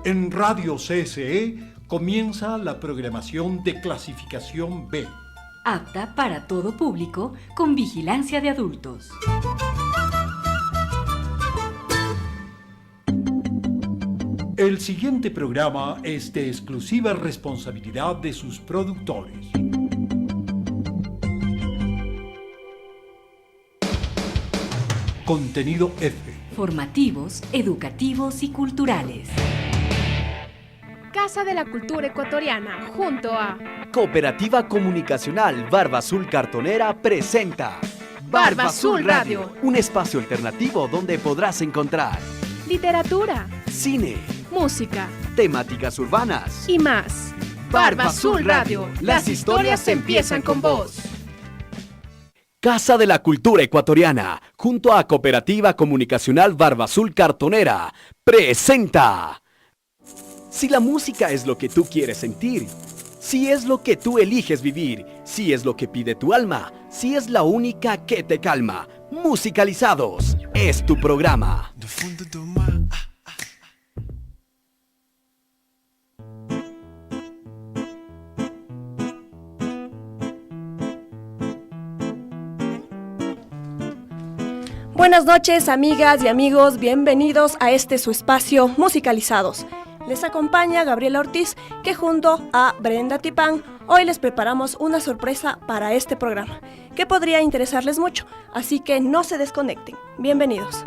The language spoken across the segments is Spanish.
En Radio CSE comienza la programación de clasificación B. Apta para todo público, con vigilancia de adultos. El siguiente programa es de exclusiva responsabilidad de sus productores. Contenido F. Formativos, educativos y culturales. Casa de la Cultura Ecuatoriana, junto a Cooperativa Comunicacional Barba Azul Cartonera presenta Barba Azul Radio, un espacio alternativo donde podrás encontrar literatura, cine, música, temáticas urbanas y más. Barba Azul Radio, las historias empiezan con vos. Casa de la Cultura Ecuatoriana, junto a Cooperativa Comunicacional Barba Azul Cartonera, presenta. Si la música es lo que tú quieres sentir, si es lo que tú eliges vivir, si es lo que pide tu alma, si es la única que te calma, Musicalizados es tu programa. Buenas noches, amigas y amigos, bienvenidos a este su espacio Musicalizados. Les acompaña Gabriela Ortiz, que junto a Brenda Tipán, hoy les preparamos una sorpresa para este programa, que podría interesarles mucho, así que no se desconecten. Bienvenidos.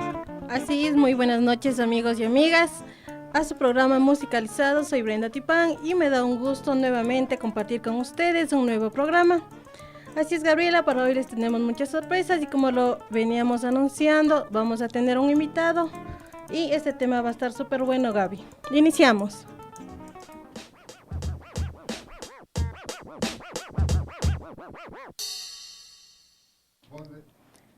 Así es, muy buenas noches, amigos y amigas, a su programa Musicalizados. Soy Brenda Tipán y me da un gusto nuevamente compartir con ustedes un nuevo programa. Así es, Gabriela, para hoy les tenemos muchas sorpresas y como lo veníamos anunciando, vamos a tener un invitado y este tema va a estar súper bueno, Gaby. Iniciamos.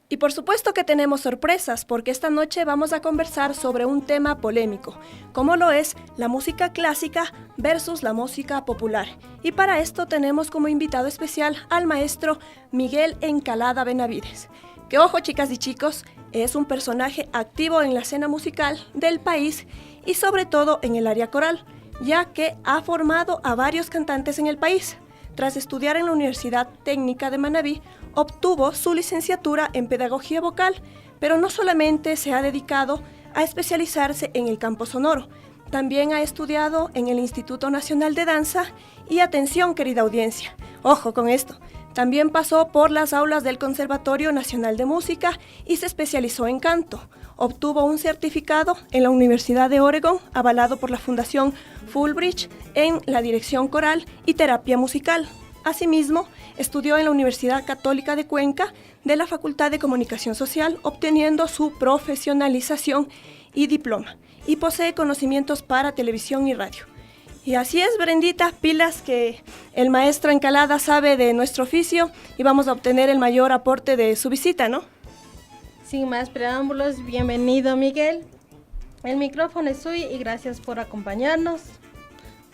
Y por supuesto que tenemos sorpresas, porque esta noche vamos a conversar sobre un tema polémico, como lo es la música clásica versus la música popular. Y para esto tenemos como invitado especial al maestro Miguel Encalada Benavides, que, ojo, chicas y chicos, es un personaje activo en la escena musical del país y sobre todo en el área coral, ya que ha formado a varios cantantes en el país. Tras estudiar en la Universidad Técnica de Manabí, obtuvo su licenciatura en Pedagogía Vocal, pero no solamente se ha dedicado a especializarse en el campo sonoro, también ha estudiado en el Instituto Nacional de Danza y, atención, querida audiencia, ojo con esto, también pasó por las aulas del Conservatorio Nacional de Música y se especializó en canto. Obtuvo un certificado en la Universidad de Oregon, avalado por la Fundación Fulbright en la dirección coral y terapia musical. Asimismo, estudió en la Universidad Católica de Cuenca de la Facultad de Comunicación Social, obteniendo su profesionalización y diploma, y posee conocimientos para televisión y radio. Y así es, Brendita, pilas que el maestro Encalada sabe de nuestro oficio y vamos a obtener el mayor aporte de su visita, ¿no? Sin más preámbulos, bienvenido, Miguel. El micrófono es suyo y gracias por acompañarnos.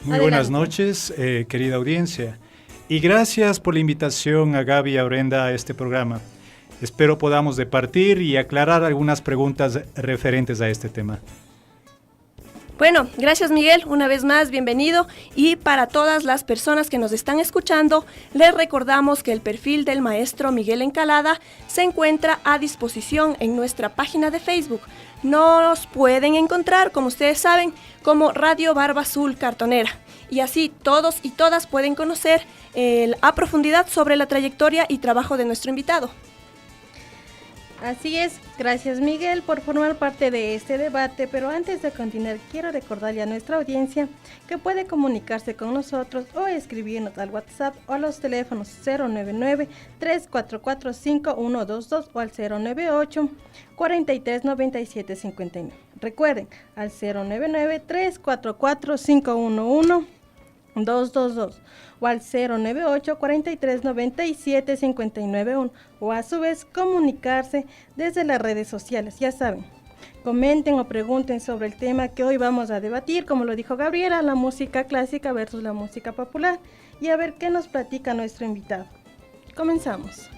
Muy Adelante. buenas noches, querida audiencia. Y gracias por la invitación a Gaby y a Brenda a este programa. Espero podamos departir y aclarar algunas preguntas referentes a este tema. Bueno, gracias, Miguel, una vez más, bienvenido. Y para todas las personas que nos están escuchando, les recordamos que el perfil del maestro Miguel Encalada se encuentra a disposición en nuestra página de Facebook. Nos pueden encontrar, como ustedes saben, como Radio Barba Azul Cartonera. Y así todos y todas pueden conocer a profundidad sobre la trayectoria y trabajo de nuestro invitado. Así es, gracias, Miguel, por formar parte de este debate, pero antes de continuar quiero recordarle a nuestra audiencia que puede comunicarse con nosotros o escribirnos al WhatsApp o a los teléfonos 099-3445-122 o al 098-4397-59. Recuerden, al 099-3445-11222 o al 098-4397-591 o a su vez comunicarse desde las redes sociales. Ya saben, comenten o pregunten sobre el tema que hoy vamos a debatir, como lo dijo Gabriela, la música clásica versus la música popular, y a ver qué nos platica nuestro invitado. Comenzamos.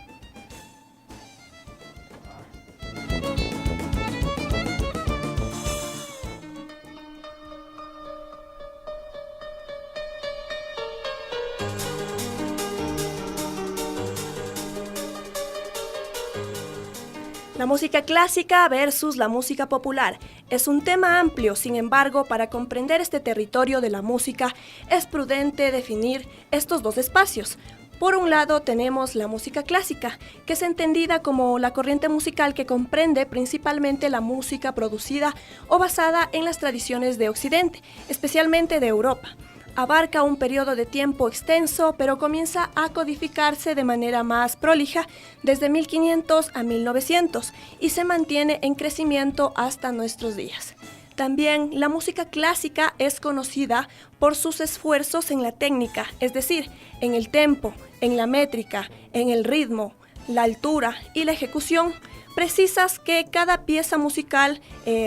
La música clásica versus la música popular es un tema amplio, sin embargo, para comprender este territorio de la música es prudente definir estos dos espacios. Por un lado tenemos la música clásica, que es entendida como la corriente musical que comprende principalmente la música producida o basada en las tradiciones de Occidente, especialmente de Europa. Abarca un periodo de tiempo extenso, pero comienza a codificarse de manera más prolija desde 1500 a 1900 y se mantiene en crecimiento hasta nuestros días. También la música clásica es conocida por sus esfuerzos en la técnica, es decir, en el tempo, en la métrica, en el ritmo, la altura y la ejecución precisas que cada pieza musical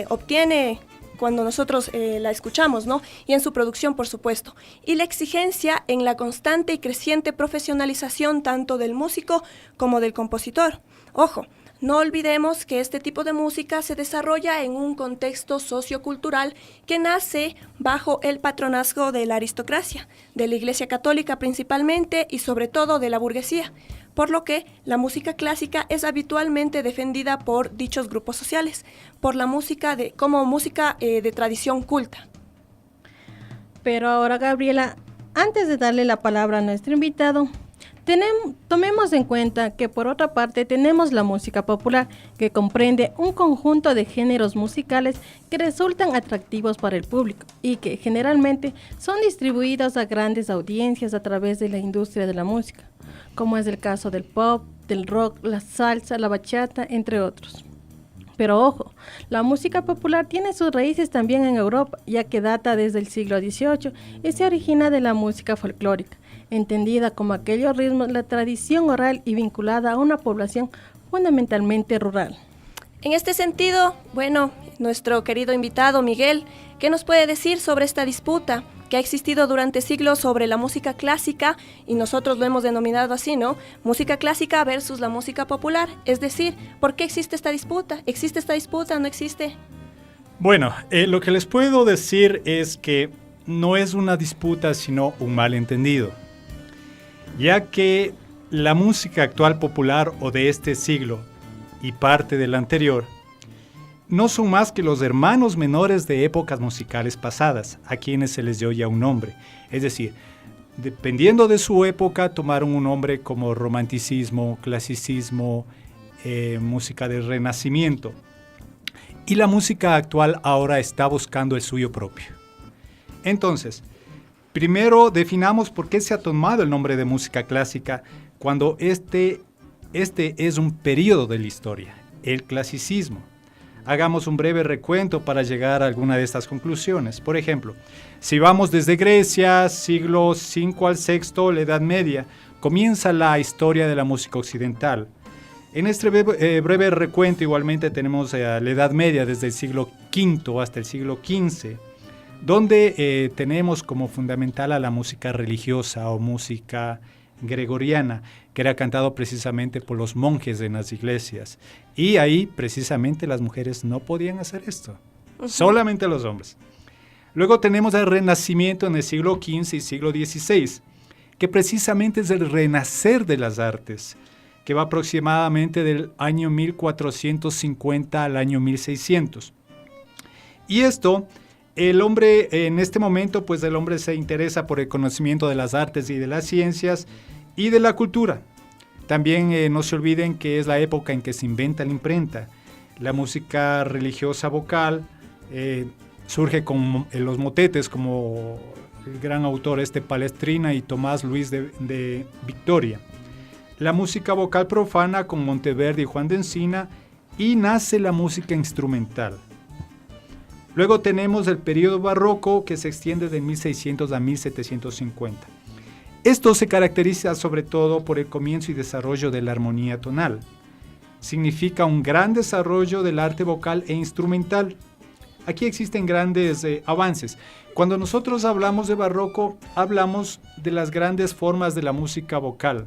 obtiene cuando nosotros la escuchamos, ¿no? Y en su producción, por supuesto. Y la exigencia en la constante y creciente profesionalización tanto del músico como del compositor. Ojo, no olvidemos que este tipo de música se desarrolla en un contexto sociocultural que nace bajo el patronazgo de la aristocracia, de la Iglesia Católica principalmente y sobre todo de la burguesía, por lo que la música clásica es habitualmente defendida por dichos grupos sociales, por la música como música de tradición culta. Pero ahora, Gabriela, antes de darle la palabra a nuestro invitado, tomemos en cuenta que por otra parte tenemos la música popular, que comprende un conjunto de géneros musicales que resultan atractivos para el público y que generalmente son distribuidos a grandes audiencias a través de la industria de la música, como es el caso del pop, del rock, la salsa, la bachata, entre otros. Pero ojo, la música popular tiene sus raíces también en Europa, ya que data desde el siglo XVIII y se origina de la música folclórica, entendida como aquellos ritmos, la tradición oral y vinculada a una población fundamentalmente rural. En este sentido, bueno, nuestro querido invitado Miguel, ¿qué nos puede decir sobre esta disputa que ha existido durante siglos sobre la música clásica, y nosotros lo hemos denominado así, ¿no? Música clásica versus la música popular. Es decir, ¿por qué existe esta disputa? ¿Existe esta disputa? ¿No existe? Bueno, lo que les puedo decir es que no es una disputa, sino un malentendido, ya que la música actual popular o de este siglo y parte del anterior no son más que los hermanos menores de épocas musicales pasadas, a quienes se les dio ya un nombre. Es decir, dependiendo de su época, tomaron un nombre como romanticismo, clasicismo, música del Renacimiento. Y la música actual ahora está buscando el suyo propio. Entonces, primero definamos por qué se ha tomado el nombre de música clásica cuando este es un periodo de la historia, el clasicismo. Hagamos un breve recuento para llegar a alguna de estas conclusiones. Por ejemplo, si vamos desde Grecia, siglo V al VI, la Edad Media, comienza la historia de la música occidental. En este breve recuento igualmente tenemos la Edad Media desde el siglo V hasta el siglo XV, donde tenemos como fundamental a la música religiosa o música gregoriana, que era cantado precisamente por los monjes en las iglesias. Y ahí precisamente las mujeres no podían hacer esto, solamente los hombres. Luego tenemos el Renacimiento en el siglo XV y siglo XVI, que precisamente es el renacer de las artes, que va aproximadamente del año 1450 al año 1600. Y esto, el hombre, en este momento, pues el hombre se interesa por el conocimiento de las artes y de las ciencias y de la cultura. También no se olviden que es la época en que se inventa la imprenta. La música religiosa vocal surge con los motetes, como el gran autor Palestrina y Tomás Luis de Victoria. La música vocal profana con Monteverdi y Juan de Encina, y nace la música instrumental. Luego tenemos el periodo barroco, que se extiende de 1600 a 1750. Esto se caracteriza sobre todo por el comienzo y desarrollo de la armonía tonal. Significa un gran desarrollo del arte vocal e instrumental. Aquí existen grandes avances. Cuando nosotros hablamos de barroco, hablamos de las grandes formas de la música vocal,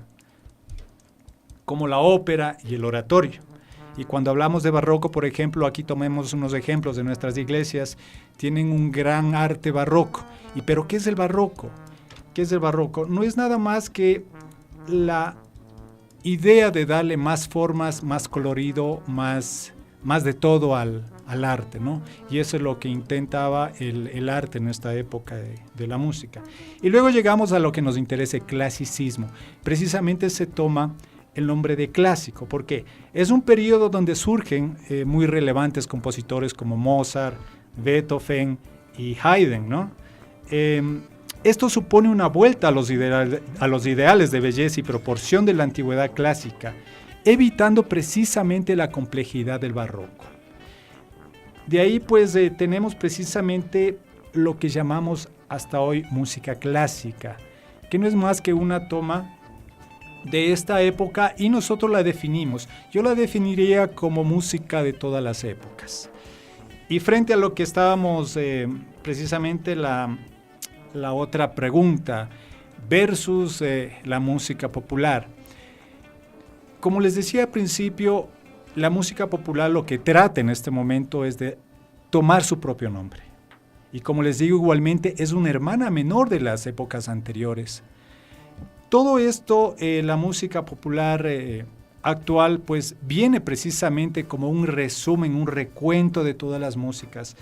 como la ópera y el oratorio. Y cuando hablamos de barroco, por ejemplo, aquí tomemos unos ejemplos de nuestras iglesias, tienen un gran arte barroco. ¿Pero qué es el barroco? ¿Qué es el barroco? No es nada más que la idea de darle más formas, más colorido, más de todo al arte, ¿no? Y eso es lo que intentaba el arte en esta época de la música. Y luego llegamos a lo que nos interesa, el clasicismo. Precisamente se toma el nombre de clásico, porque es un periodo donde surgen muy relevantes compositores como Mozart, Beethoven y Haydn, ¿no? Esto supone una vuelta a los ideales de belleza y proporción de la antigüedad clásica, evitando precisamente la complejidad del barroco. De ahí pues tenemos precisamente lo que llamamos hasta hoy música clásica, que no es más que una toma de esta época y nosotros la definimos. Yo la definiría como música de todas las épocas. Y frente a lo que estábamos precisamente la otra pregunta versus la música popular. Como les decía al principio, la música popular lo que trata en este momento es de tomar su propio nombre. Y como les digo, igualmente es una hermana menor de las épocas anteriores. Todo esto, la música popular actual, pues viene precisamente como un resumen, un recuento de todas las músicas.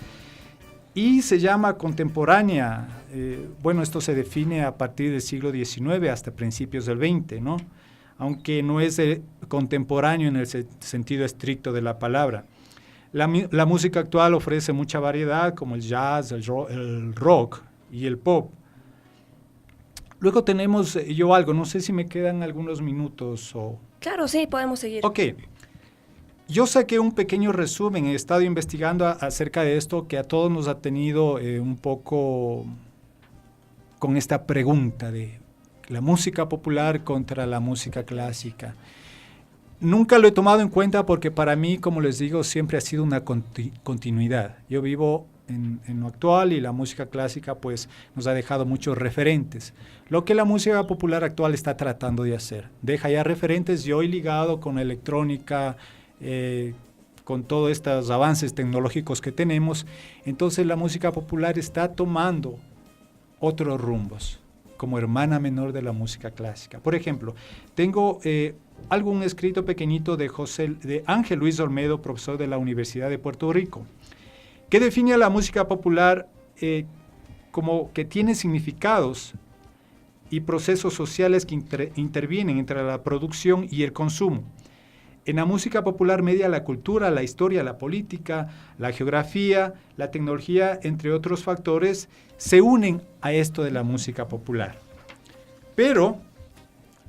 Y se llama contemporánea. Bueno, esto se define a partir del siglo XIX hasta principios del XX, ¿no? Aunque no es contemporáneo en el sentido estricto de la palabra. La música actual ofrece mucha variedad, como el jazz, el rock y el pop. Luego tenemos yo algo, no sé si me quedan algunos minutos o... Claro, sí, podemos seguir. Ok. Yo saqué un pequeño resumen, he estado investigando acerca de esto que a todos nos ha tenido un poco con esta pregunta de la música popular contra la música clásica. Nunca lo he tomado en cuenta porque para mí, como les digo, siempre ha sido una continuidad. Yo vivo en lo actual y la música clásica pues nos ha dejado muchos referentes. Lo que la música popular actual está tratando de hacer. Deja ya referentes y hoy ligado con la electrónica, con todos estos avances tecnológicos que tenemos, entonces la música popular está tomando otros rumbos como hermana menor de la música clásica. Por ejemplo, tengo algún escrito pequeñito de Ángel Luis Olmedo, profesor de la Universidad de Puerto Rico, que define a la música popular como que tiene significados y procesos sociales que intervienen entre la producción y el consumo. En la música popular media la cultura, la historia, la política, la geografía, la tecnología, entre otros factores, se unen a esto de la música popular. Pero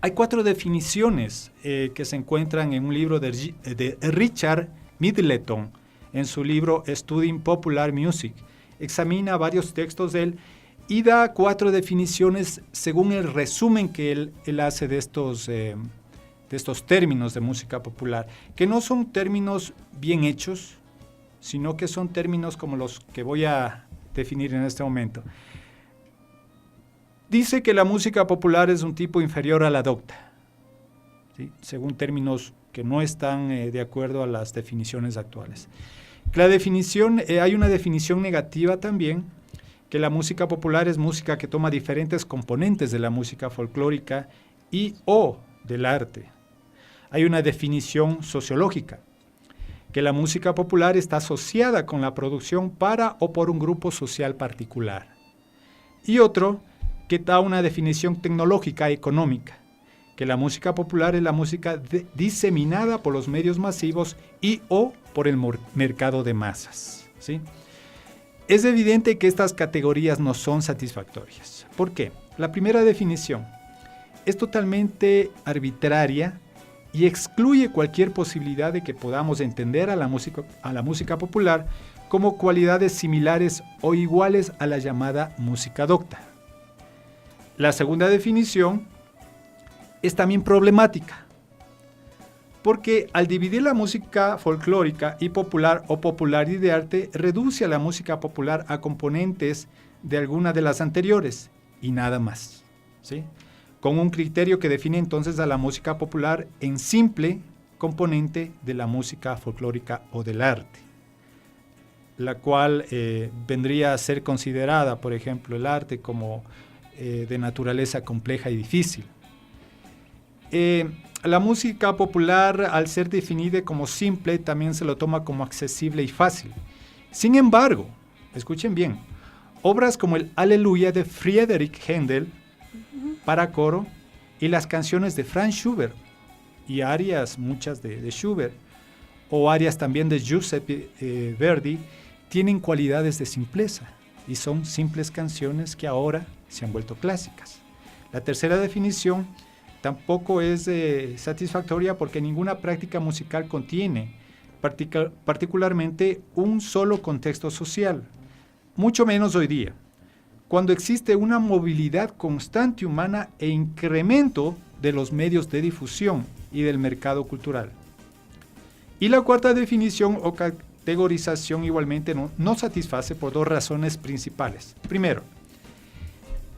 hay 4 definiciones que se encuentran en un libro de Richard Middleton, en su libro Studying Popular Music. Examina varios textos de él y da 4 definiciones según el resumen que él hace de estos términos de música popular, que no son términos bien hechos, sino que son términos como los que voy a definir en este momento. Dice que la música popular es un tipo inferior a la docta, ¿sí? Según términos que no están de acuerdo a las definiciones actuales. La definición, hay una definición negativa también, que la música popular es música que toma diferentes componentes de la música folclórica y o del arte. Hay una definición sociológica, que la música popular está asociada con la producción para o por un grupo social particular. Y otro, que da una definición tecnológica económica, que la música popular es la música diseminada por los medios masivos y o por el mercado de masas, ¿sí? Es evidente que estas categorías no son satisfactorias. ¿Por qué? La primera definición es totalmente arbitraria y excluye cualquier posibilidad de que podamos entender a la música popular como cualidades similares o iguales a la llamada música docta. La segunda definición es también problemática, porque al dividir la música folclórica y popular o popular y de arte, reduce a la música popular a componentes de alguna de las anteriores y nada más, ¿sí? Con un criterio que define entonces a la música popular en simple componente de la música folclórica o del arte, la cual vendría a ser considerada, por ejemplo, el arte como de naturaleza compleja y difícil. la música popular, al ser definida como simple, también se lo toma como accesible y fácil. Sin embargo, escuchen bien, obras como el Aleluya de Friedrich Händel para coro y las canciones de Franz Schubert y arias, muchas de Schubert, o arias también de Giuseppe Verdi, tienen cualidades de simpleza y son simples canciones que ahora se han vuelto clásicas. La tercera definición tampoco es satisfactoria porque ninguna práctica musical contiene particularmente un solo contexto social, mucho menos hoy día, cuando existe una movilidad constante humana e incremento de los medios de difusión y del mercado cultural. Y la cuarta definición o categorización igualmente no satisface por dos razones principales. Primero,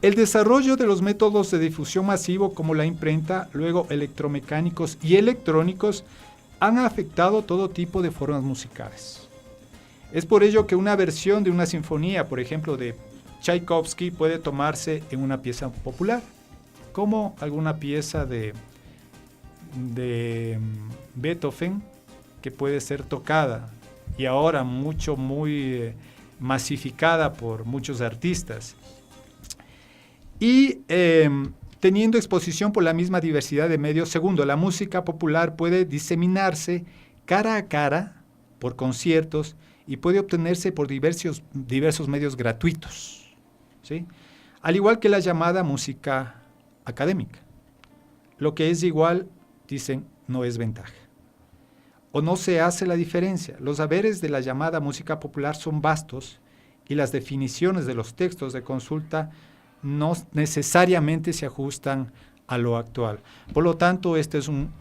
el desarrollo de los métodos de difusión masivo como la imprenta, luego electromecánicos y electrónicos, han afectado todo tipo de formas musicales. Es por ello que una versión de una sinfonía, por ejemplo de Tchaikovsky, puede tomarse en una pieza popular, como alguna pieza de Beethoven, que puede ser tocada y ahora muy masificada por muchos artistas. Y teniendo exposición por la misma diversidad de medios. Segundo, la música popular puede diseminarse cara a cara por conciertos y puede obtenerse por diversos medios gratuitos, ¿sí? Al igual que la llamada música académica. Lo que es igual, dicen, no es ventaja. O no se hace la diferencia. Los saberes de la llamada música popular son vastos y las definiciones de los textos de consulta no necesariamente se ajustan a lo actual. Por lo tanto, este es un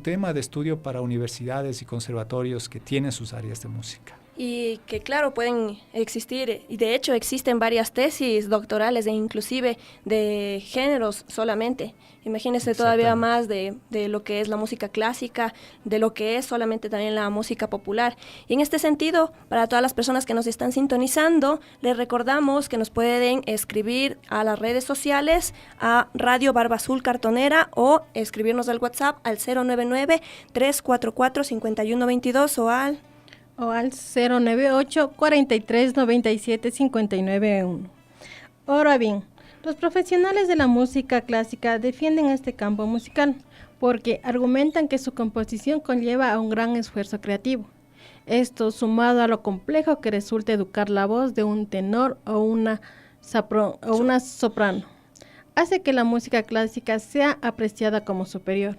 tema de estudio para universidades y conservatorios que tienen sus áreas de música. Y que claro, pueden existir, y de hecho existen varias tesis doctorales e inclusive de géneros solamente. Imagínense todavía más de lo que es la música clásica, de lo que es solamente también la música popular. Y en este sentido, para todas las personas que nos están sintonizando, les recordamos que nos pueden escribir a las redes sociales, a Radio Barba Azul Cartonera, o escribirnos al WhatsApp al 099-344-5122 o al 098-4397-591. Ahora bien, los profesionales de la música clásica defienden este campo musical porque argumentan que su composición conlleva a un gran esfuerzo creativo. Esto, sumado a lo complejo que resulta educar la voz de un tenor o una soprano, hace que la música clásica sea apreciada como superior.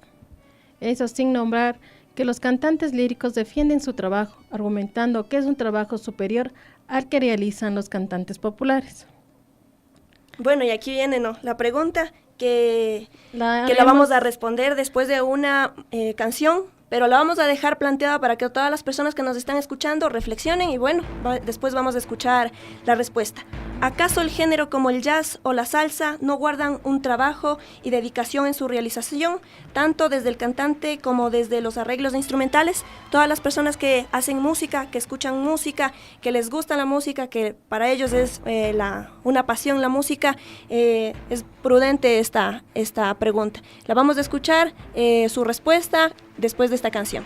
Eso sin nombrar que los cantantes líricos defienden su trabajo, argumentando que es un trabajo superior al que realizan los cantantes populares. Bueno, y aquí viene la pregunta que la vamos a responder después de una canción, pero la vamos a dejar planteada para que todas las personas que nos están escuchando reflexionen y bueno, después vamos a escuchar la respuesta. ¿Acaso el género como el jazz o la salsa no guardan un trabajo y dedicación en su realización, tanto desde el cantante como desde los arreglos instrumentales? Todas las personas que hacen música, que escuchan música, que les gusta la música, que para ellos es una pasión la música, es prudente esta pregunta. La vamos a escuchar su respuesta después de esta canción.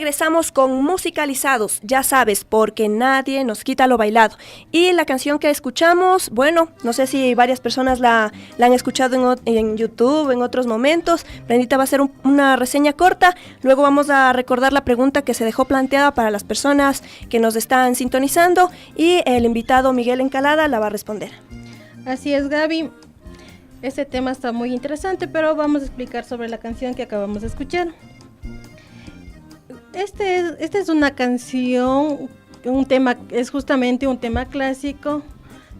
regresamos con Musicalizados, ya sabes, porque nadie nos quita lo bailado. Y la canción que escuchamos, bueno, no sé si varias personas la han escuchado en YouTube, en otros momentos. Brendita va a hacer una reseña corta, luego vamos a recordar la pregunta que se dejó planteada para las personas que nos están sintonizando y el invitado Miguel Encalada la va a responder. Así es, Gaby. Este tema está muy interesante, pero vamos a explicar sobre la canción que acabamos de escuchar. Esta es una canción, es justamente un tema clásico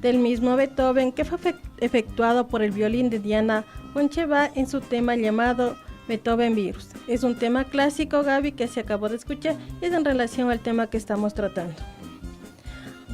del mismo Beethoven que fue efectuado por el violín de Diana Boncheva en su tema llamado Beethoven Virus. Es un tema clásico, Gaby, que se acabó de escuchar y es en relación al tema que estamos tratando.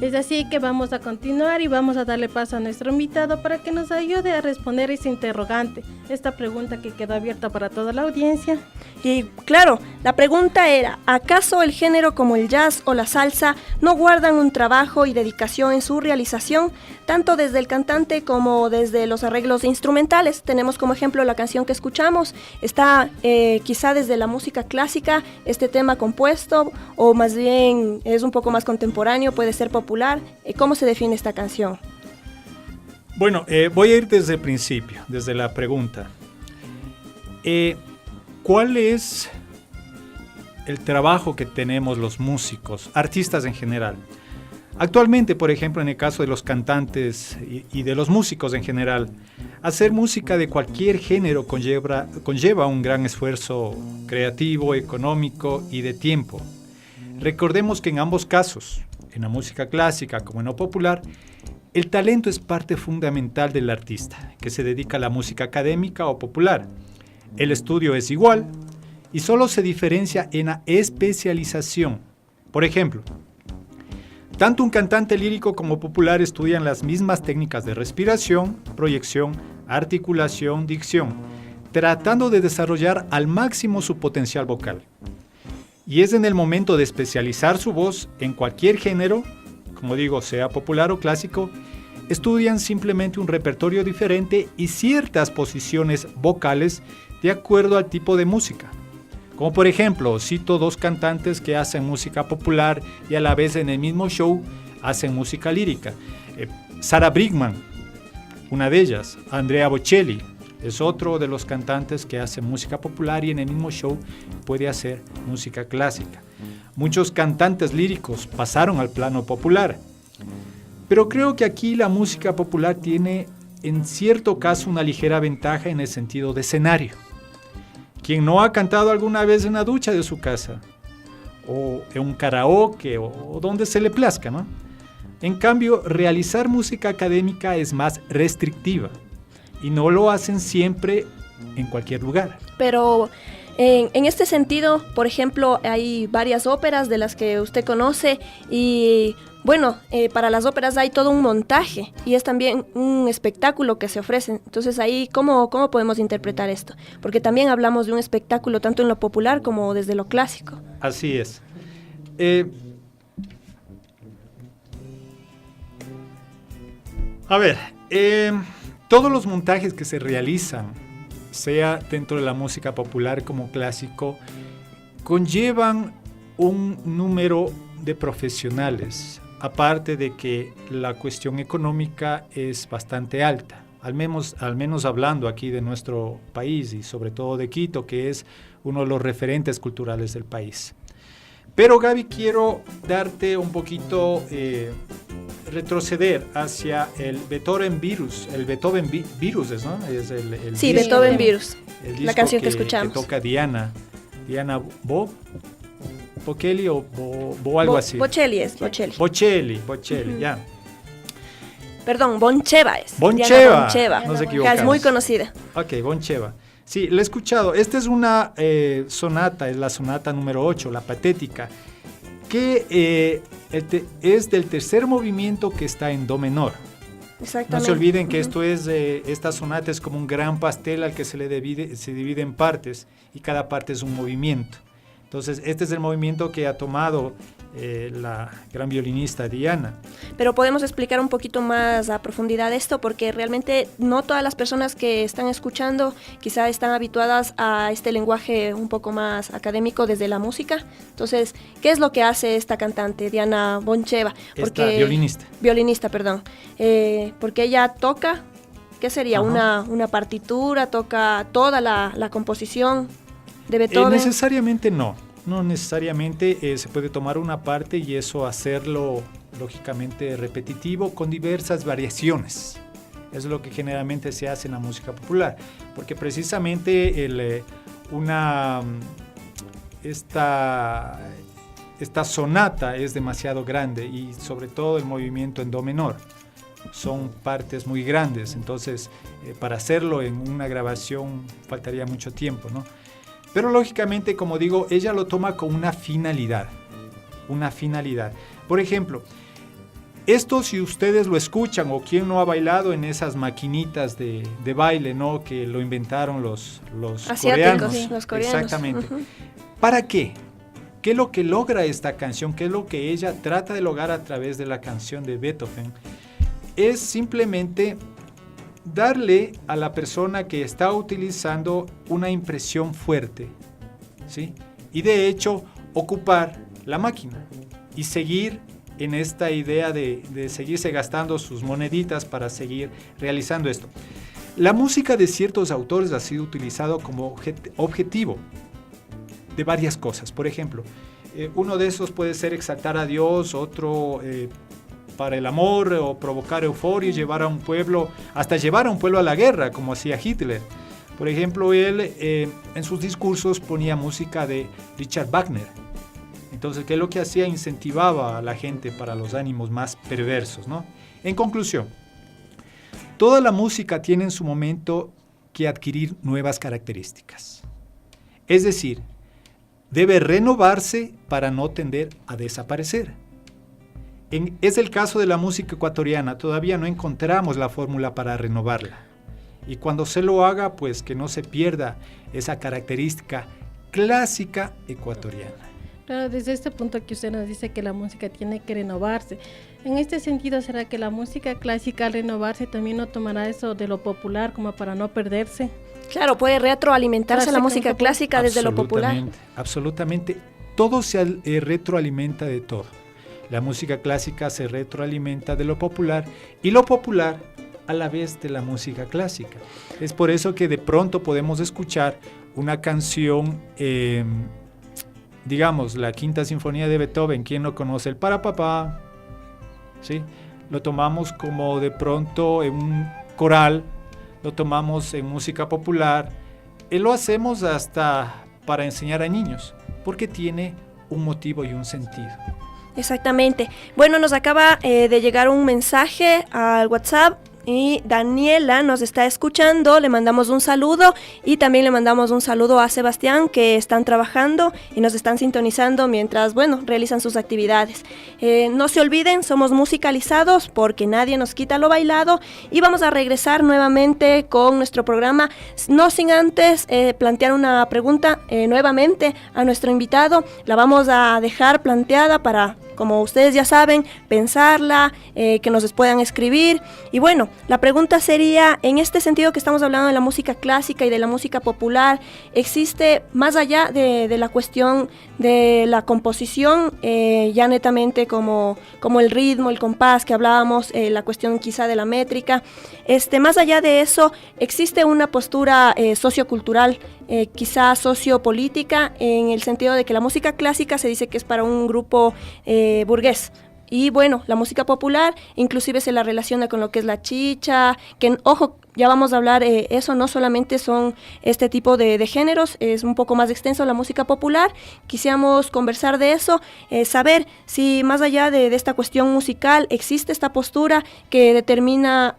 Es así que vamos a continuar y vamos a darle paso a nuestro invitado para que nos ayude a responder ese interrogante, esta pregunta que quedó abierta para toda la audiencia. Y claro, la pregunta era, ¿acaso el género como el jazz o la salsa no guardan un trabajo y dedicación en su realización, tanto desde el cantante como desde los arreglos instrumentales? Tenemos como ejemplo la canción que escuchamos, está quizá desde la música clásica, este tema compuesto, o más bien es un poco más contemporáneo, puede ser popular. ¿Cómo se define esta canción? Bueno, voy a ir desde el principio, desde la pregunta. ¿Cuál es el trabajo que tenemos los músicos, artistas en general? Actualmente, por ejemplo, en el caso de los cantantes y de los músicos en general, hacer música de cualquier género conlleva un gran esfuerzo creativo, económico y de tiempo. Recordemos que en ambos casos, en la música clásica como en lo popular, el talento es parte fundamental del artista, que se dedica a la música académica o popular. El estudio es igual y solo se diferencia en la especialización. Por ejemplo, tanto un cantante lírico como popular estudian las mismas técnicas de respiración, proyección, articulación, dicción, tratando de desarrollar al máximo su potencial vocal. Y es en el momento de especializar su voz en cualquier género, como digo, sea popular o clásico, estudian simplemente un repertorio diferente y ciertas posiciones vocales de acuerdo al tipo de música. Como por ejemplo, cito dos cantantes que hacen música popular y a la vez en el mismo show hacen música lírica. Sarah Brightman, una de ellas. Andrea Bocelli es otro de los cantantes que hace música popular y en el mismo show puede hacer música clásica. Muchos cantantes líricos pasaron al plano popular, pero creo que aquí la música popular tiene en cierto caso una ligera ventaja en el sentido de escenario. Quien no ha cantado alguna vez en la ducha de su casa, o en un karaoke, o donde se le plazca, ¿no? En cambio, realizar música académica es más restrictiva y no lo hacen siempre en cualquier lugar. Pero en este sentido, por ejemplo, hay varias óperas de las que usted conoce y bueno, para las óperas hay todo un montaje y es también un espectáculo que se ofrece. Entonces ahí, ¿cómo podemos interpretar esto? Porque también hablamos de un espectáculo tanto en lo popular como desde lo clásico. Así es. Todos los montajes que se realizan, sea dentro de la música popular como clásico, conllevan un número de profesionales, aparte de que la cuestión económica es bastante alta, al menos hablando aquí de nuestro país y sobre todo de Quito, que es uno de los referentes culturales del país. Pero Gaby, quiero darte un poquito, retroceder hacia el Beethoven Virus, ¿no? Es sí, disco, Beethoven Virus, el la canción que disco escuchamos. que toca Diana Bocelli o algo así. Bocelli es, Bocelli. Bocelli, ya. Perdón, Boncheva es. Boncheva, Diana Boncheva, nos que equivocamos. es muy conocida. Ok, Boncheva. Sí, la he escuchado. Esta es una sonata, es la sonata número 8, la patética, que es del tercer movimiento que está en do menor. Exactamente. No se olviden que esta sonata es como un gran pastel al que se divide en partes y cada parte es un movimiento. Entonces, este es el movimiento que ha tomado la gran violinista Diana. Pero podemos explicar un poquito más a profundidad esto, porque realmente no todas las personas que están escuchando quizá están habituadas a este lenguaje un poco más académico desde la música. Entonces, ¿qué es lo que hace esta cantante, Diana Boncheva? Esta violinista. Violinista, perdón. Porque ella toca, ¿qué sería? Una partitura, toca toda la composición de Beethoven. Necesariamente no. No necesariamente se puede tomar una parte y eso hacerlo lógicamente repetitivo con diversas variaciones. Es lo que generalmente se hace en la música popular, porque precisamente esta sonata es demasiado grande y sobre todo el movimiento en do menor. Son partes muy grandes, entonces para hacerlo en una grabación faltaría mucho tiempo, ¿no? Pero lógicamente, como digo, ella lo toma con una finalidad. Por ejemplo, esto si ustedes lo escuchan o quien no ha bailado en esas maquinitas de baile, ¿no? Que lo inventaron los coreanos. Sí, los coreanos. Exactamente. ¿Para qué? ¿Qué es lo que logra esta canción? ¿Qué es lo que ella trata de lograr a través de la canción de Beethoven? Es simplemente darle a la persona que está utilizando una impresión fuerte, ¿sí? Y de hecho ocupar la máquina y seguir en esta idea de seguirse gastando sus moneditas para seguir realizando esto. La música de ciertos autores ha sido utilizado como objetivo de varias cosas. Por ejemplo, uno de esos puede ser exaltar a Dios, otro para el amor o provocar euforia y llevar a un pueblo, hasta llevar a un pueblo a la guerra, como hacía Hitler. Por ejemplo, él en sus discursos ponía música de Richard Wagner. Entonces, ¿qué es lo que hacía? Incentivaba a la gente para los ánimos más perversos, ¿no? En conclusión, toda la música tiene en su momento que adquirir nuevas características. Es decir, debe renovarse para no tender a desaparecer. Es el caso de la música ecuatoriana, todavía no encontramos la fórmula para renovarla. Y cuando se lo haga, pues que no se pierda esa característica clásica ecuatoriana. Claro, desde este punto que usted nos dice que la música tiene que renovarse. En este sentido, ¿será que la música clásica al renovarse también no tomará eso de lo popular como para no perderse? Claro, puede retroalimentarse la música clásica desde lo popular. Absolutamente, todo se retroalimenta de todo. La música clásica se retroalimenta de lo popular y lo popular a la vez de la música clásica. Es por eso que de pronto podemos escuchar una canción, digamos, la Quinta Sinfonía de Beethoven. ¿Quién no conoce el Parapapá? ¿Sí? Lo tomamos como de pronto en un coral, lo tomamos en música popular y lo hacemos hasta para enseñar a niños, porque tiene un motivo y un sentido. Exactamente. Bueno, nos acaba de llegar un mensaje al WhatsApp y Daniela nos está escuchando, le mandamos un saludo y también le mandamos un saludo a Sebastián, que están trabajando y nos están sintonizando mientras, bueno, realizan sus actividades. No se olviden, somos musicalizados porque nadie nos quita lo bailado y vamos a regresar nuevamente con nuestro programa, no sin antes plantear una pregunta nuevamente a nuestro invitado. La vamos a dejar planteada para, como ustedes ya saben, pensarla, que nos puedan escribir. Y bueno, la pregunta sería, en este sentido que estamos hablando de la música clásica y de la música popular, ¿existe más allá de la cuestión de la composición, ya netamente como el ritmo, el compás que hablábamos, la cuestión quizá de la métrica, más allá de eso, existe una postura sociocultural, quizá sociopolítica, en el sentido de que la música clásica se dice que es para un grupo burgués? Y bueno, la música popular inclusive se la relaciona con lo que es la chicha, que ojo, ya vamos a hablar, eso no solamente son este tipo de géneros, es un poco más extenso la música popular. Quisiéramos conversar de eso, saber si más allá de esta cuestión musical existe esta postura que determina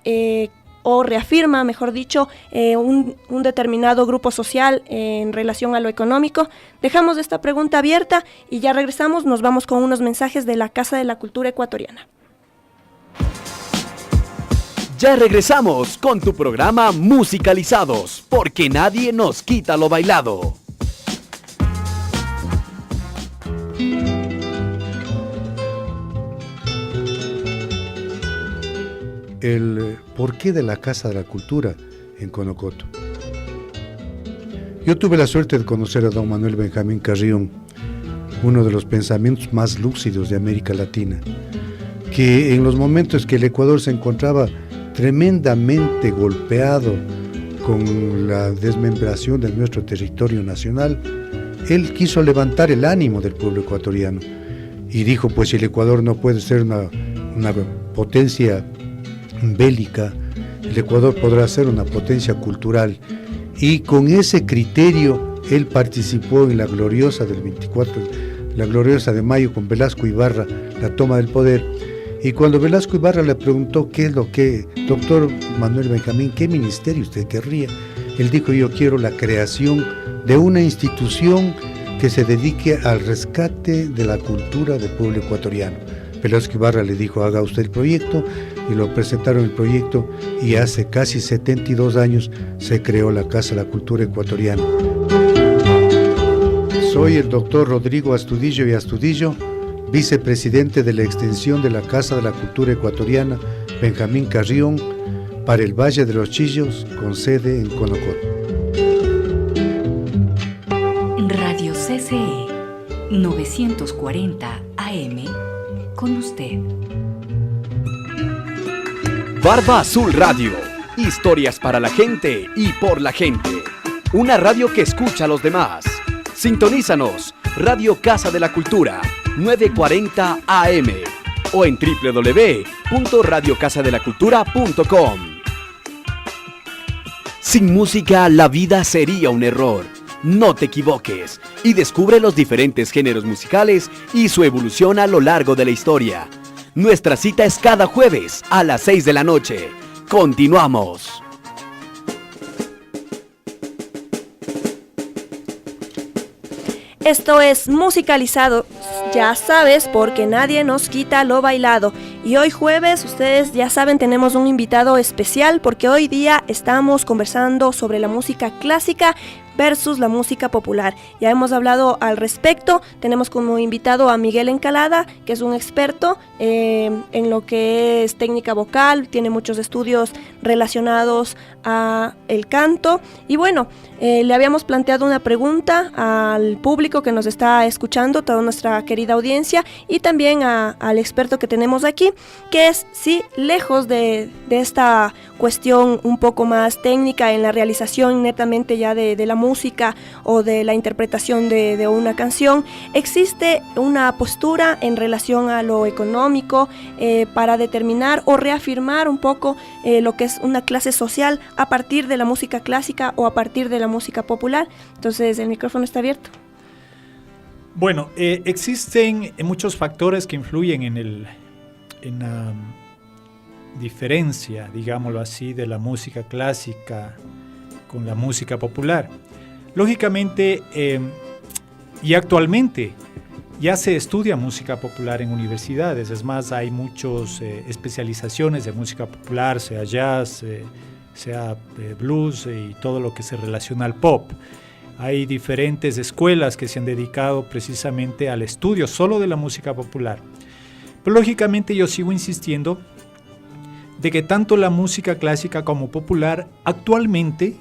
o reafirma, mejor dicho, un determinado grupo social en relación a lo económico. Dejamos esta pregunta abierta y ya regresamos, nos vamos con unos mensajes de la Casa de la Cultura Ecuatoriana. Ya regresamos con tu programa Musicalizados, porque nadie nos quita lo bailado. el porqué de la Casa de la Cultura en Conocoto. Yo tuve la suerte de conocer a don Manuel Benjamín Carrión, uno de los pensamientos más lúcidos de América Latina, que en los momentos que el Ecuador se encontraba tremendamente golpeado con la desmembración de nuestro territorio nacional, él quiso levantar el ánimo del pueblo ecuatoriano y dijo, pues si el Ecuador no puede ser una potencia bélica, el Ecuador podrá ser una potencia cultural. Y con ese criterio él participó en la gloriosa del 24, la gloriosa de mayo con Velasco Ibarra, la toma del poder. Y cuando Velasco Ibarra le preguntó qué es lo que, doctor Manuel Benjamín, ¿qué ministerio usted querría? Él dijo, yo quiero la creación de una institución que se dedique al rescate de la cultura del pueblo ecuatoriano. Velasco Ibarra le dijo, haga usted el proyecto, y lo presentaron el proyecto, y hace casi 72 años se creó la Casa de la Cultura Ecuatoriana. Soy el doctor Rodrigo Astudillo y Astudillo, vicepresidente de la extensión de la Casa de la Cultura Ecuatoriana Benjamín Carrión para el Valle de los Chillos, con sede en Conocoto. Radio CCE 940 AM, con usted. Barba Azul Radio, historias para la gente y por la gente. Una radio que escucha a los demás. Sintonízanos, Radio Casa de la Cultura, 940 AM o en www.radiocasadelacultura.com. Sin música, la vida sería un error. No te equivoques y descubre los diferentes géneros musicales y su evolución a lo largo de la historia. Nuestra cita es cada jueves a las 6 de la noche. Continuamos. Esto es Musicalizado, ya sabes, porque nadie nos quita lo bailado. Y hoy jueves, ustedes ya saben, tenemos un invitado especial porque hoy día estamos conversando sobre la música clásica versus la música popular. Ya hemos hablado al respecto. Tenemos como invitado a Miguel Encalada, que es un experto en lo que es técnica vocal, tiene muchos estudios relacionados a el canto. Y bueno, le habíamos planteado una pregunta al público que nos está escuchando, toda nuestra querida audiencia, y también al experto que tenemos aquí, que es si lejos de esta cuestión un poco más técnica en la realización netamente ya de la música o de la interpretación de una canción, existe una postura en relación a lo económico para determinar o reafirmar un poco lo que es una clase social a partir de la música clásica o a partir de la música popular. Entonces el micrófono está abierto. Bueno, existen muchos factores que influyen en la diferencia, digámoslo así, de la música clásica con la música popular. Lógicamente, y actualmente ya se estudia música popular en universidades. Es más, hay muchas especializaciones de música popular, sea jazz, sea blues y todo lo que se relaciona al pop. Hay diferentes escuelas que se han dedicado precisamente al estudio solo de la música popular. Pero lógicamente yo sigo insistiendo de que tanto la música clásica como popular actualmente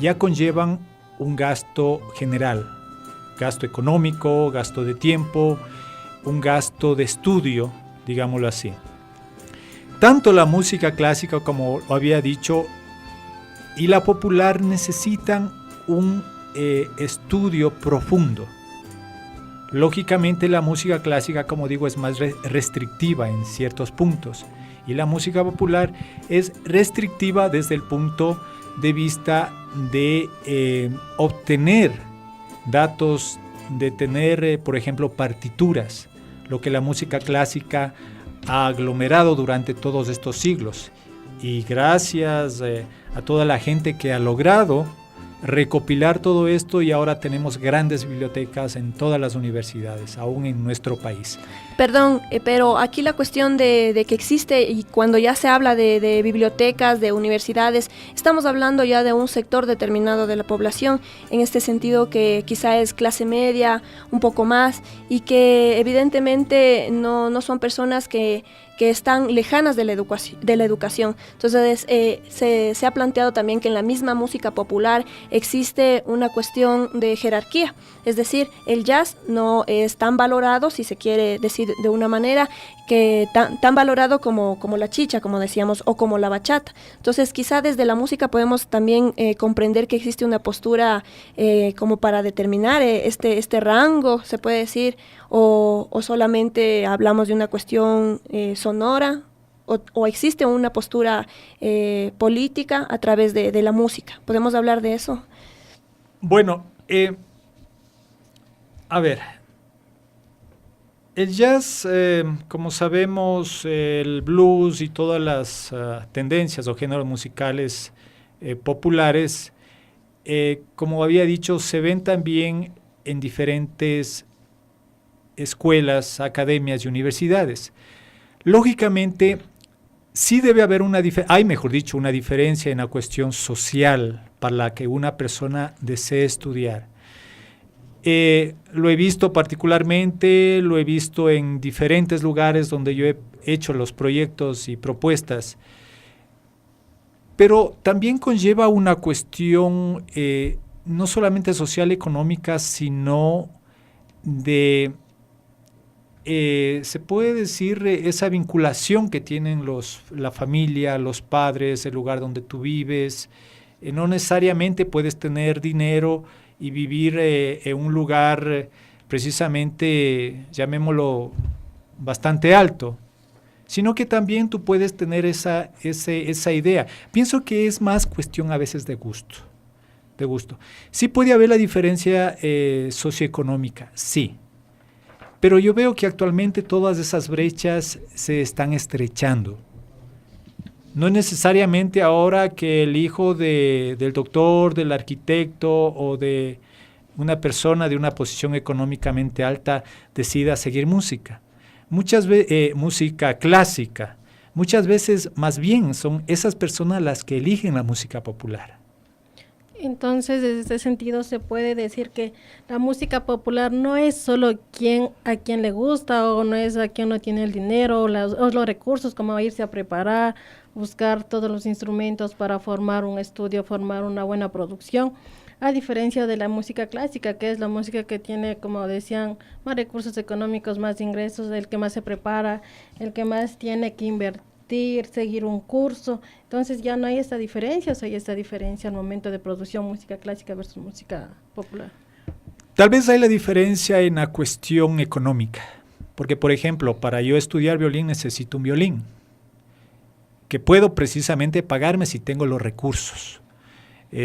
ya conllevan un gasto general, gasto económico, gasto de tiempo, un gasto de estudio, digámoslo así. Tanto la música clásica, como lo había dicho, y la popular necesitan un estudio profundo. Lógicamente la música clásica, como digo, es más restrictiva en ciertos puntos, y la música popular es restrictiva desde el punto de vista de obtener datos, de tener, por ejemplo, partituras, lo que la música clásica ha aglomerado durante todos estos siglos. Y gracias a toda la gente que ha logrado recopilar todo esto, y ahora tenemos grandes bibliotecas en todas las universidades, aún en nuestro país. Perdón, pero aquí la cuestión de que existe, y cuando ya se habla de bibliotecas, de universidades, estamos hablando ya de un sector determinado de la población, en este sentido que quizá es clase media, un poco más, y que evidentemente no son personas que que están lejanas de la educación. Entonces se ha planteado también que en la misma música popular existe una cuestión de jerarquía, es decir, el jazz no es tan valorado, si se quiere decir de una manera, que tan valorado como la chicha, como decíamos, o como la bachata. Entonces quizá desde la música podemos también comprender que existe una postura como para determinar este rango, se puede decir, o solamente hablamos de una cuestión sonora, o existe una postura política a través de la música. ¿Podemos hablar de eso? Bueno, a ver, el jazz, como sabemos, el blues y todas las tendencias o géneros musicales populares, como había dicho, se ven también en diferentes escuelas, academias y universidades. Lógicamente, sí debe haber una diferencia en la cuestión social para la que una persona desee estudiar. Lo he visto particularmente, lo he visto en diferentes lugares donde yo he hecho los proyectos y propuestas, pero también conlleva una cuestión no solamente social, económica, sino de, se puede decir, esa vinculación que tienen la familia, los padres, el lugar donde tú vives. No necesariamente puedes tener dinero y vivir en un lugar precisamente, llamémoslo, bastante alto, sino que también tú puedes tener esa idea. Pienso que es más cuestión a veces de gusto. Sí puede haber la diferencia socioeconómica, sí, pero yo veo que actualmente todas esas brechas se están estrechando. No necesariamente ahora que el hijo del doctor, del arquitecto o de una persona de una posición económicamente alta decida seguir música. Muchas veces, música clásica. Muchas veces, más bien, son esas personas las que eligen la música popular. Entonces, desde este sentido, se puede decir que la música popular no es solo a quien le gusta, o no es a quien no tiene el dinero, o los recursos, como irse a preparar, buscar todos los instrumentos para formar un estudio, formar una buena producción, a diferencia de la música clásica, que es la música que tiene, como decían, más recursos económicos, más ingresos, el que más se prepara, el que más tiene que invertir, seguir un curso. Entonces ya no hay esta diferencia, o hay esta diferencia al momento de producción, música clásica versus música popular. Tal vez hay la diferencia en la cuestión económica, porque por ejemplo, para yo estudiar violín necesito un violín, que puedo precisamente pagarme si tengo los recursos.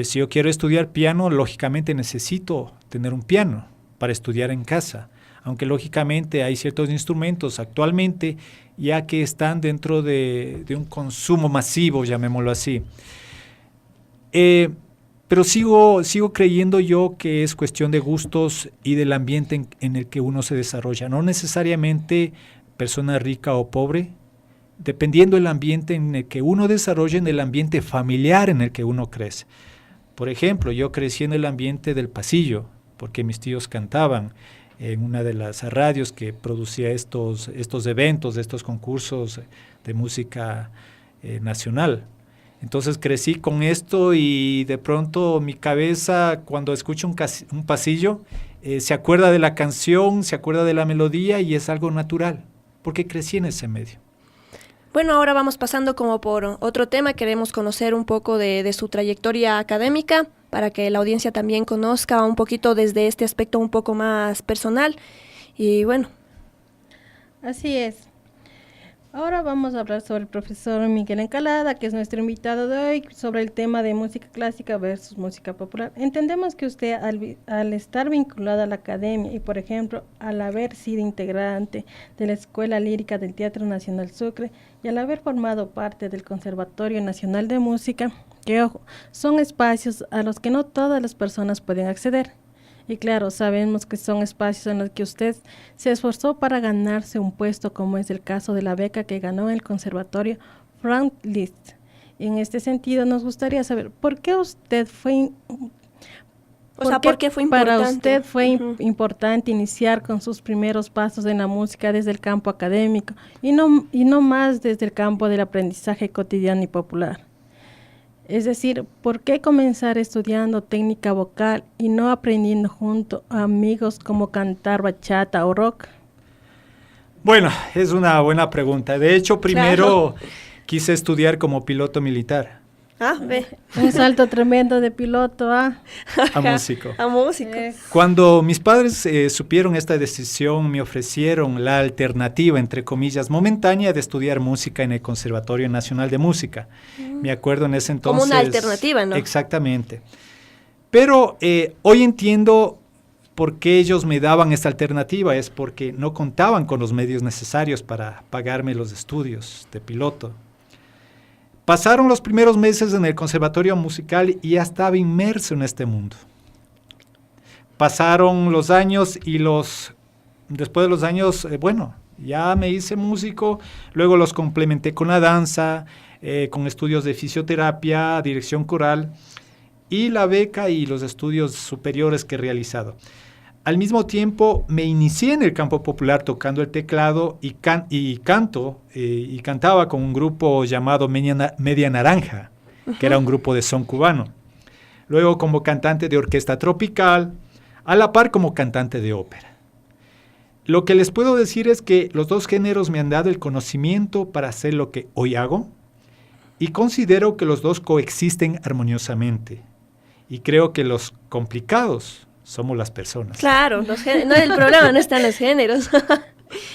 Si yo quiero estudiar piano, lógicamente necesito tener un piano para estudiar en casa, aunque lógicamente hay ciertos instrumentos actualmente ya que están dentro de un consumo masivo, llamémoslo así. Pero sigo creyendo yo que es cuestión de gustos y del ambiente en el que uno se desarrolla, no necesariamente persona rica o pobre, dependiendo del ambiente en el que uno desarrolla, en el ambiente familiar en el que uno crece. Por ejemplo, yo crecí en el ambiente del pasillo, porque mis tíos cantaban en una de las radios que producía estos eventos, estos concursos de música nacional. Entonces crecí con esto y de pronto mi cabeza, cuando escucha un pasillo, se acuerda de la canción, se acuerda de la melodía y es algo natural, porque crecí en ese medio. Bueno, ahora vamos pasando como por otro tema. Queremos conocer un poco de su trayectoria académica para que la audiencia también conozca un poquito desde este aspecto un poco más personal. Y bueno. Así es. Ahora vamos a hablar sobre el profesor Miguel Encalada, que es nuestro invitado de hoy, sobre el tema de música clásica versus música popular. Entendemos que usted, al estar vinculado a la academia y, por ejemplo, al haber sido integrante de la Escuela Lírica del Teatro Nacional Sucre y al haber formado parte del Conservatorio Nacional de Música, que, ojo, son espacios a los que no todas las personas pueden acceder. Y claro, sabemos que son espacios en los que usted se esforzó para ganarse un puesto, como es el caso de la beca que ganó en el Conservatorio Franz Liszt. En este sentido, nos gustaría saber, ¿por qué usted fue O sea, ¿por qué fue importante? Para usted fue importante iniciar con sus primeros pasos en la música desde el campo académico y no más desde el campo del aprendizaje cotidiano y popular. Es decir, ¿por qué comenzar estudiando técnica vocal y no aprendiendo junto a amigos cómo cantar bachata o rock? Bueno, es una buena pregunta. De hecho, primero quise estudiar como piloto militar. Ah, ve. Un salto tremendo de piloto a músico. A músico. Cuando mis padres supieron esta decisión, me ofrecieron la alternativa, entre comillas, momentánea de estudiar música en el Conservatorio Nacional de Música. Me acuerdo en ese entonces. Como una alternativa, ¿no? Exactamente. Pero hoy entiendo por qué ellos me daban esta alternativa. Es porque no contaban con los medios necesarios para pagarme los estudios de piloto. Pasaron los primeros meses en el conservatorio musical y ya estaba inmerso en este mundo. Pasaron los años y después de los años, ya me hice músico, luego los complementé con la danza, con estudios de fisioterapia, dirección coral y la beca y los estudios superiores que he realizado. Al mismo tiempo me inicié en el campo popular tocando el teclado y cantaba con un grupo llamado Media Naranja, que era un grupo de son cubano. Luego como cantante de orquesta tropical, a la par como cantante de ópera. Lo que les puedo decir es que los dos géneros me han dado el conocimiento para hacer lo que hoy hago y considero que los dos coexisten armoniosamente. Y creo que los complicados somos las personas. Claro, el problema no está en los géneros,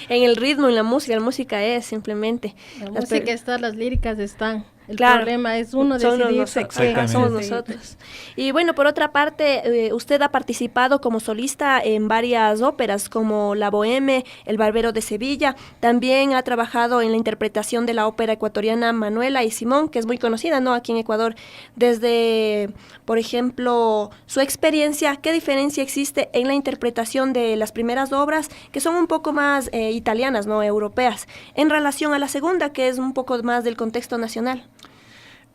en el ritmo, en la música es simplemente. La música está, las líricas están. El claro, problema es uno decidirse que somos nosotros. Y bueno, por otra parte, usted ha participado como solista en varias óperas como La Bohème, El Barbero de Sevilla. También ha trabajado en la interpretación de la ópera ecuatoriana Manuela y Simón, que es muy conocida, ¿no?, aquí en Ecuador. Desde, por ejemplo, su experiencia, ¿qué diferencia existe en la interpretación de las primeras obras, que son un poco más italianas, no europeas, en relación a la segunda, que es un poco más del contexto nacional?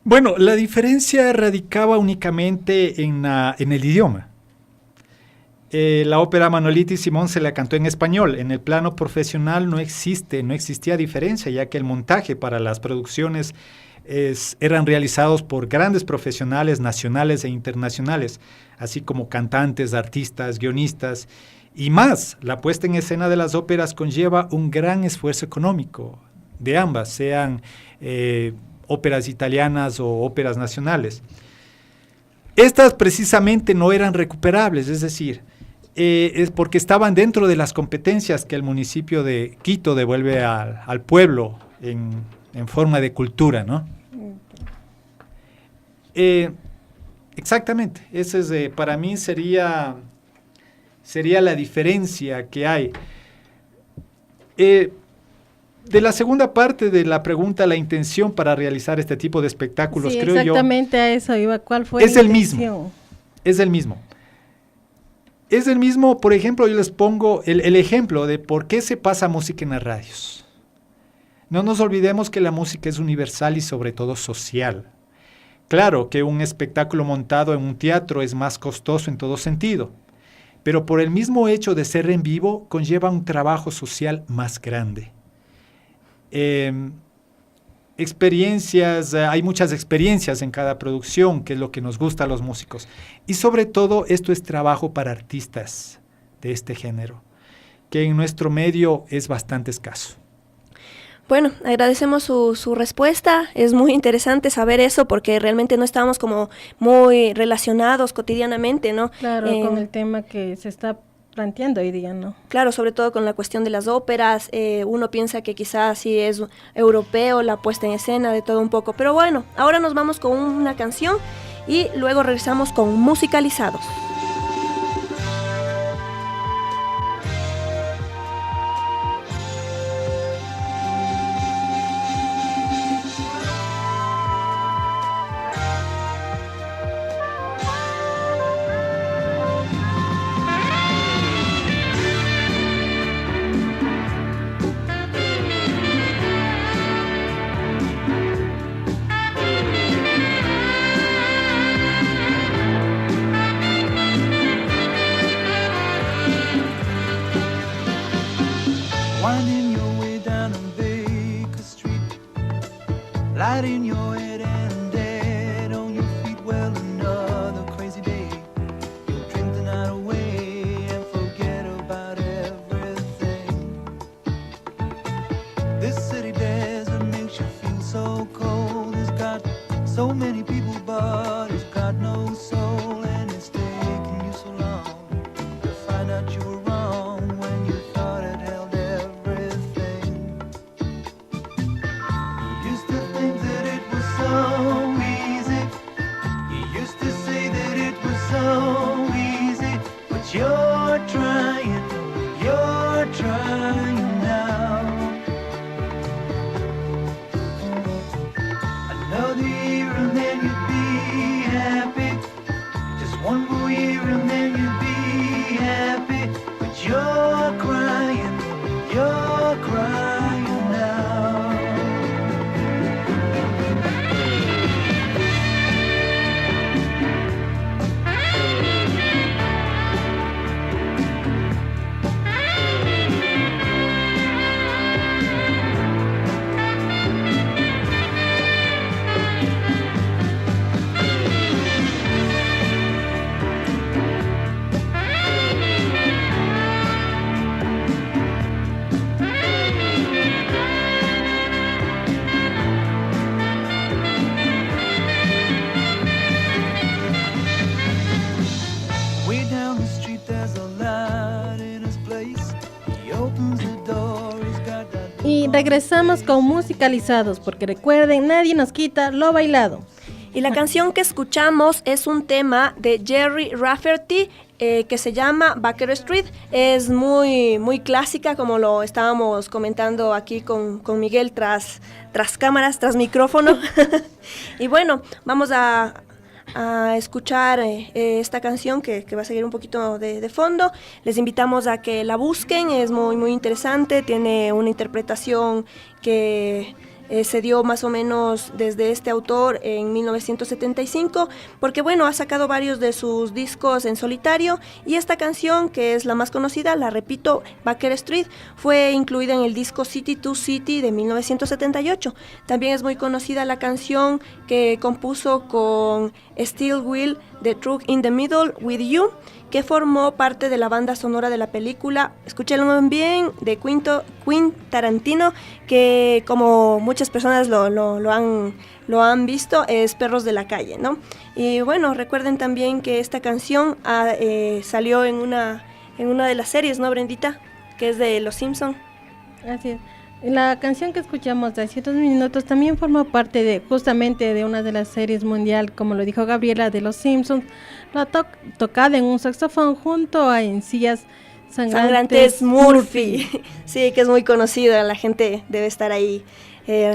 Bueno, la diferencia radicaba únicamente en el idioma. La ópera Manuelita y Simón se la cantó en español. En el plano profesional no existía diferencia, ya que el montaje para las producciones eran realizados por grandes profesionales nacionales e internacionales, así como cantantes, artistas, guionistas y más. La puesta en escena de las óperas conlleva un gran esfuerzo económico de ambas, sean óperas italianas o óperas nacionales. Estas precisamente no eran recuperables, es decir, es porque estaban dentro de las competencias que el municipio de Quito devuelve al pueblo en forma de cultura, ¿no? Exactamente, ese es, para mí sería la diferencia que hay. De la segunda parte de la pregunta, la intención para realizar este tipo de espectáculos, creo yo... exactamente a eso iba. ¿Cuál fue la intención? Es el mismo. Es el mismo, por ejemplo, yo les pongo el ejemplo de por qué se pasa música en las radios. No nos olvidemos que la música es universal y sobre todo social. Claro que un espectáculo montado en un teatro es más costoso en todo sentido, pero por el mismo hecho de ser en vivo conlleva un trabajo social más grande. Hay muchas experiencias en cada producción, que es lo que nos gusta a los músicos. Y sobre todo, esto es trabajo para artistas de este género, que en nuestro medio es bastante escaso. Bueno, agradecemos su respuesta. Es muy interesante saber eso porque realmente no estamos como muy relacionados cotidianamente, ¿no? Claro, con el tema que se está planteando hoy día, ¿no? Claro, sobre todo con la cuestión de las óperas, uno piensa que quizás sí es europeo la puesta en escena de todo un poco, pero bueno, ahora nos vamos con una canción y luego regresamos con Musicalizados. light in your head and dead on your feet. Well, another crazy day. You'll drink the night away and forget about everything. This city desert makes you feel so cold. It's got so many people, but it's got no soul, and it's taken you so long to find out you were wrong when you thought it held everything. You used to think that it was so easy. You used to say that it was so easy, but you're trying now. Another year and then you'd be happy. Just one more year and then you'd be happy. But you're crying now. Way down the street there's a light in his place. He opens the door, he's got that. Y regresamos con Musicalizados, porque recuerden, nadie nos quita lo bailado. Y la canción que escuchamos es un tema de Jerry Rafferty que se llama Baker Street. Es muy, muy clásica, como lo estábamos comentando aquí con Miguel tras cámaras, tras micrófono. Y bueno, vamos a escuchar esta canción que va a seguir un poquito de fondo. Les invitamos a que la busquen, es muy, muy interesante, tiene una interpretación que se dio más o menos desde este autor en 1975, porque bueno, ha sacado varios de sus discos en solitario, y esta canción, que es la más conocida, la repito, Baker Street, fue incluida en el disco City to City de 1978. También es muy conocida la canción que compuso con Steel Wheel, The Truck in the Middle with You, que formó parte de la banda sonora de la película, escúchenlo bien, de Quentin Tarantino, que como muchas personas lo han visto, es Perros de la Calle, ¿no? Y bueno, recuerden también que esta canción salió en una de las series, ¿no, Brendita? Que es de Los Simpson. Así es. La canción que escuchamos de hace 2 minutos también forma parte de justamente de una de las series mundial, como lo dijo Gabriela, de Los Simpsons, la tocada en un saxofón junto a Encías Sangrantes Murphy. Sí, que es muy conocida, la gente debe estar ahí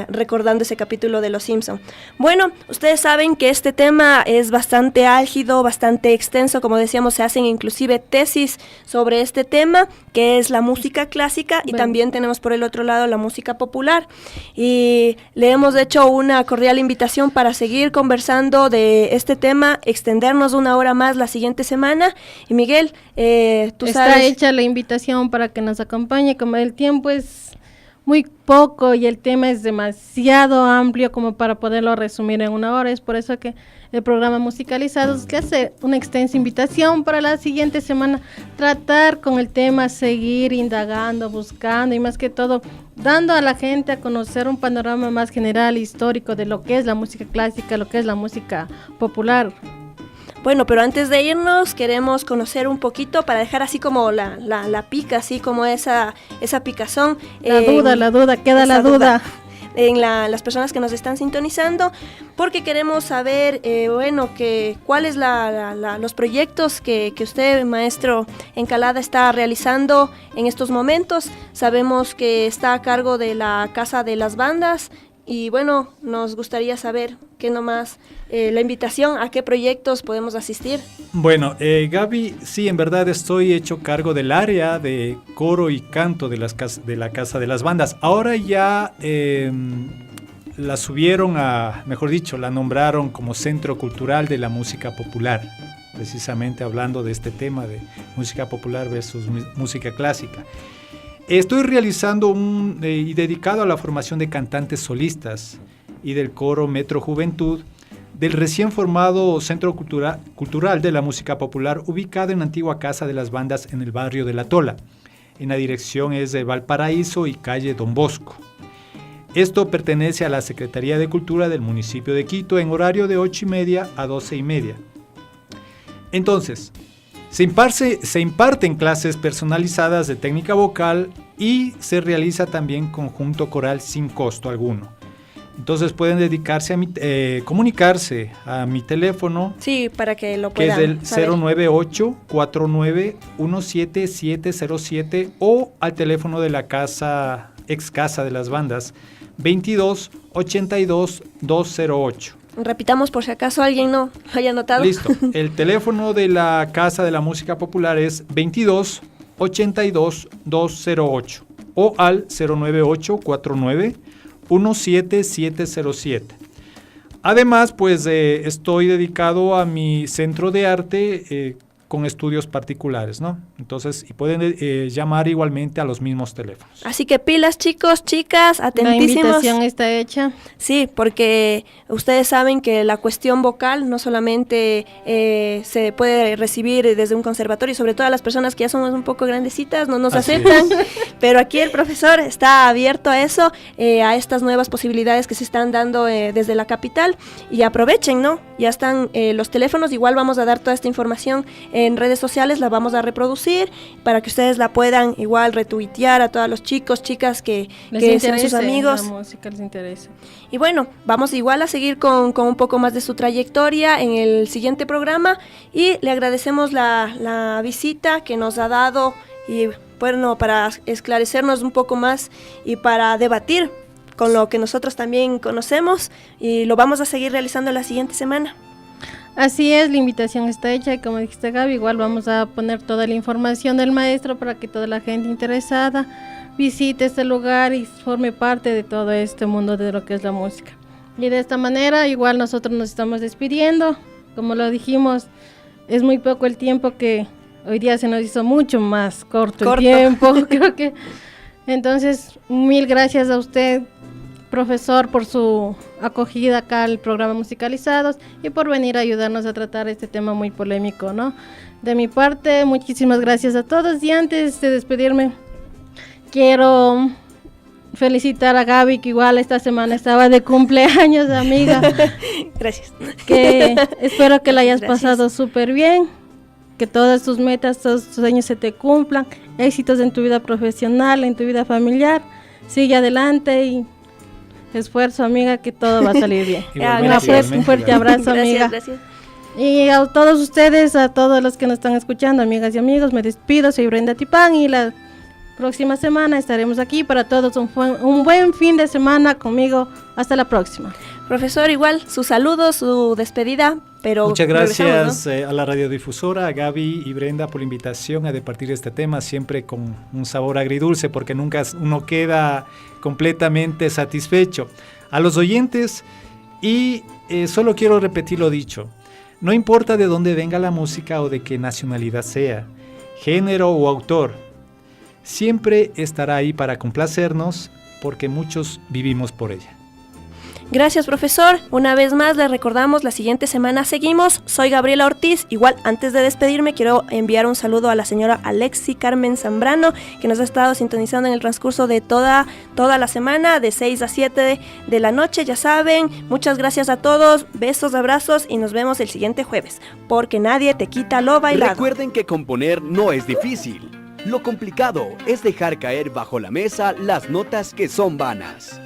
recordando ese capítulo de Los Simpson. Bueno, ustedes saben que este tema es bastante álgido, bastante extenso, como decíamos, se hacen inclusive tesis sobre este tema, que es la música clásica, y también tenemos por el otro lado la música popular, y le hemos hecho una cordial invitación para seguir conversando de este tema, extendernos 1 hora más la siguiente semana. Y Miguel, tú sabes... Está hecha la invitación para que nos acompañe, como el tiempo es muy poco y el tema es demasiado amplio como para poderlo resumir en 1 hora. Es por eso que el programa Musicalizados le hace una extensa invitación para la siguiente semana, tratar con el tema, seguir indagando, buscando y más que todo dando a la gente a conocer un panorama más general, histórico de lo que es la música clásica, lo que es la música popular. Bueno, pero antes de irnos queremos conocer un poquito para dejar así como la pica, así como esa picazón. La duda, queda la duda. En las personas que nos están sintonizando, porque queremos saber, cuáles los proyectos que usted, maestro Encalada, está realizando en estos momentos. Sabemos que está a cargo de la Casa de las Bandas, y bueno, nos gustaría saber qué nomás, la invitación, a qué proyectos podemos asistir. Bueno, Gaby, sí, en verdad estoy hecho cargo del área de coro y canto de la Casa de las Bandas. Ahora ya la subieron la nombraron como Centro Cultural de la Música Popular, precisamente hablando de este tema de música popular versus música clásica. Estoy realizando y dedicado a la formación de cantantes solistas. y del coro Metro Juventud del recién formado Centro Cultural de la Música Popular, ubicado en la antigua Casa de las Bandas en el barrio de La Tola. En la dirección es de Valparaíso y calle Don Bosco. Esto pertenece a la Secretaría de Cultura del municipio de Quito en horario de 8:30 a 12:30. Entonces, se imparten clases personalizadas de técnica vocal y se realiza también conjunto coral sin costo alguno. Entonces pueden comunicarse a mi teléfono. Sí, para que lo que puedan es el saber. 098-49-17707 o al teléfono de la ex casa de las bandas 22-82-208. Repitamos por si acaso alguien no lo haya notado. Listo. El teléfono de la Casa de la Música Popular es 22-82-208 o al 098-49-17707. Además, pues estoy dedicado a mi centro de arte con estudios particulares, ¿no? Entonces, y pueden llamar igualmente a los mismos teléfonos. Así que pilas, chicos, chicas, atentísimos. La invitación está hecha. Sí, porque ustedes saben que la cuestión vocal no solamente se puede recibir desde un conservatorio, sobre todo a las personas que ya somos un poco grandecitas, no nos Así aceptan, pero aquí el profesor está abierto a eso, a estas nuevas posibilidades que se están dando desde la capital, y aprovechen, ¿no? Ya están los teléfonos, igual vamos a dar toda esta información en redes sociales, la vamos a reproducir para que ustedes la puedan igual retuitear a todos los chicos, chicas que sean sus amigos. La música les interesa. Y bueno, vamos igual a seguir con un poco más de su trayectoria en el siguiente programa y le agradecemos la visita que nos ha dado y bueno, para esclarecernos un poco más y para debatir con lo que nosotros también conocemos, y lo vamos a seguir realizando la siguiente semana. Así es, la invitación está hecha y como dijiste, Gaby, igual vamos a poner toda la información del maestro para que toda la gente interesada visite este lugar y forme parte de todo este mundo de lo que es la música. Y de esta manera igual nosotros nos estamos despidiendo. Como lo dijimos, es muy poco el tiempo, que hoy día se nos hizo mucho más corto el tiempo. Creo que entonces, mil gracias a usted, profesor, por su acogida acá al programa Musicalizados y por venir a ayudarnos a tratar este tema muy polémico, ¿no? De mi parte, muchísimas gracias a todos, y antes de despedirme, quiero felicitar a Gaby, que igual esta semana estaba de cumpleaños, amiga. Gracias. Que espero que la hayas pasado súper bien, que todas tus metas, todos tus sueños se te cumplan, éxitos en tu vida profesional, en tu vida familiar, sigue adelante y esfuerzo, amiga, que todo va a salir bien. Un fuerte abrazo, amiga. Gracias. Y a todos ustedes, a todos los que nos están escuchando, amigas y amigos, me despido, soy Brenda Tipán y la próxima semana estaremos aquí para todos un buen fin de semana conmigo. Hasta la próxima. Profesor, igual, su saludo, su despedida, pero muchas gracias, ¿no? A la radiodifusora, a Gaby y Brenda por la invitación a departir este tema, siempre con un sabor agridulce, porque nunca uno queda completamente satisfecho. A los oyentes, y solo quiero repetir lo dicho, no importa de dónde venga la música o de qué nacionalidad sea, género o autor, siempre estará ahí para complacernos, porque muchos vivimos por ella. Gracias, profesor. Una vez más les recordamos, la siguiente semana seguimos. Soy Gabriela Ortiz. Igual, antes de despedirme, quiero enviar un saludo a la señora Alexi Carmen Zambrano, que nos ha estado sintonizando en el transcurso de toda la semana, de 6 a 7 de la noche, ya saben. Muchas gracias a todos, besos, abrazos, y nos vemos el siguiente jueves, porque nadie te quita lo bailado. Recuerden que componer no es difícil. Lo complicado es dejar caer bajo la mesa las notas que son vanas.